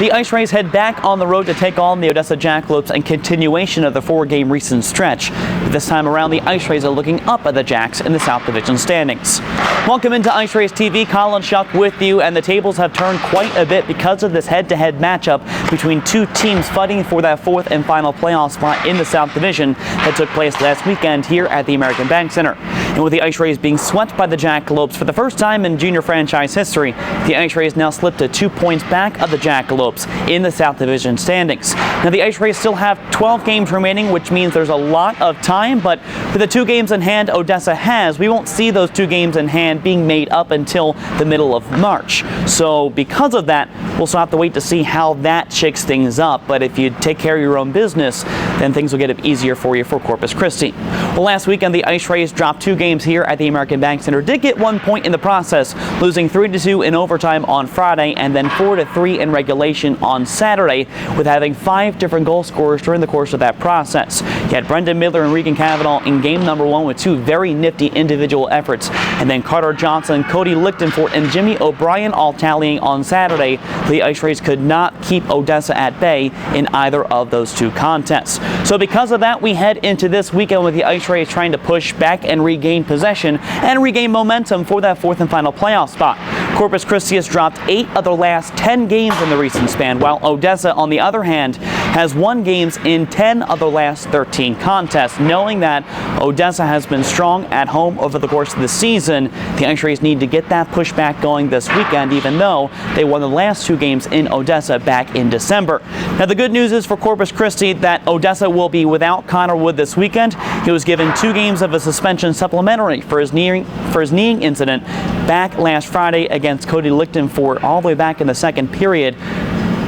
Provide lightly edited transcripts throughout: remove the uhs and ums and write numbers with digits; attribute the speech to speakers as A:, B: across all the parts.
A: The IceRays head back on the road to take on the Odessa Jackalopes and continuation of the 4-game recent stretch. This time around, the IceRays are looking up at the Jacks in the South Division standings. Welcome into IceRays TV. Collin Schuck with you, and the tables have turned quite a bit because of this head-to-head matchup between two teams fighting for that 4th and final playoff spot in the South Division that took place last weekend here at the American Bank Center. And with the IceRays being swept by the Jackalopes for the first time in junior franchise history, the IceRays now slip to 2 points back of the Jackalopes in the South Division standings. Now the IceRays still have 12 games remaining, which means there's a lot of time, but with the 2 games in hand Odessa has, we won't see those 2 games in hand being made up until the middle of March. So because of that, we'll still have to wait to see how that shakes things up. But if you take care of your own business, then things will get easier for you for Corpus Christi. Well, last weekend the IceRays dropped 2 games here at the American Bank Center. Did get 1 point in the process, losing 3-2 in overtime on Friday and then 4-3 in regulation on Saturday, with having 5 different goal scorers during the course of that process. You had Brendan Midler and Regan Cavanaugh in game number 1 with 2 very nifty individual efforts, and then Carter Johnson, Cody Lichtenfort, and Jimmy O'Brien all tallying on Saturday. The IceRays could not keep Odessa at bay in either of those 2 contests. So because of that, we head into this weekend with the IceRays trying to push back and regain possession and regain momentum for that 4th and final playoff spot. Corpus Christi has dropped 8 of their last 10 games in the recent span, while Odessa, on the other hand, has won games in 10 of the last 13 contests. Knowing that Odessa has been strong at home over the course of the season, the IceRays need to get that pushback going this weekend, even though they won the last 2 games in Odessa back in December. Now, the good news is for Corpus Christi that Odessa will be without Connor Wood this weekend. He was given 2 games of a suspension supplementary for his kneeing incident back last Friday against Cody Lichtenfort all the way back in the 2nd period.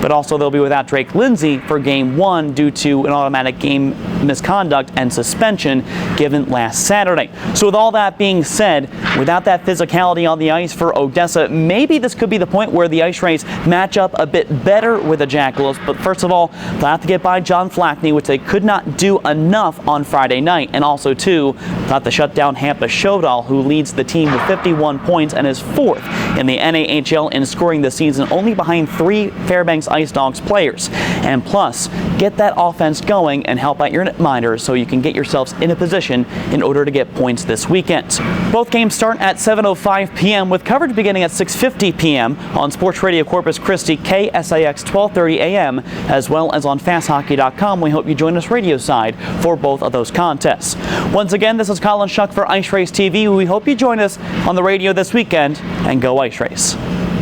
A: But also they'll be without Drake Lindsay for game 1 due to an automatic game misconduct and suspension given last Saturday. So with all that being said, without that physicality on the ice for Odessa, maybe this could be the point where the IceRays match up a bit better with the Jackalopes. But first of all, they'll have to get by John Flackney, which they could not do enough on Friday night. And also, too, they'll have to shut down Hampus Shodal, who leads the team with 51 points and is 4th in the NAHL in scoring this season, only behind 3 Fairbanks Ice Dogs players. And plus, get that offense going and help out your netminders so you can get yourselves in a position in order to get points this weekend. Both games start at 7:05 p.m. with coverage beginning at 6:50 p.m. on Sports Radio Corpus Christi KSIX 1230 a.m. as well as on FastHockey.com. We hope you join us radio side for both of those contests. Once again, this is Collin Schuck for IceRays TV. We hope you join us on the radio this weekend, and go IceRays.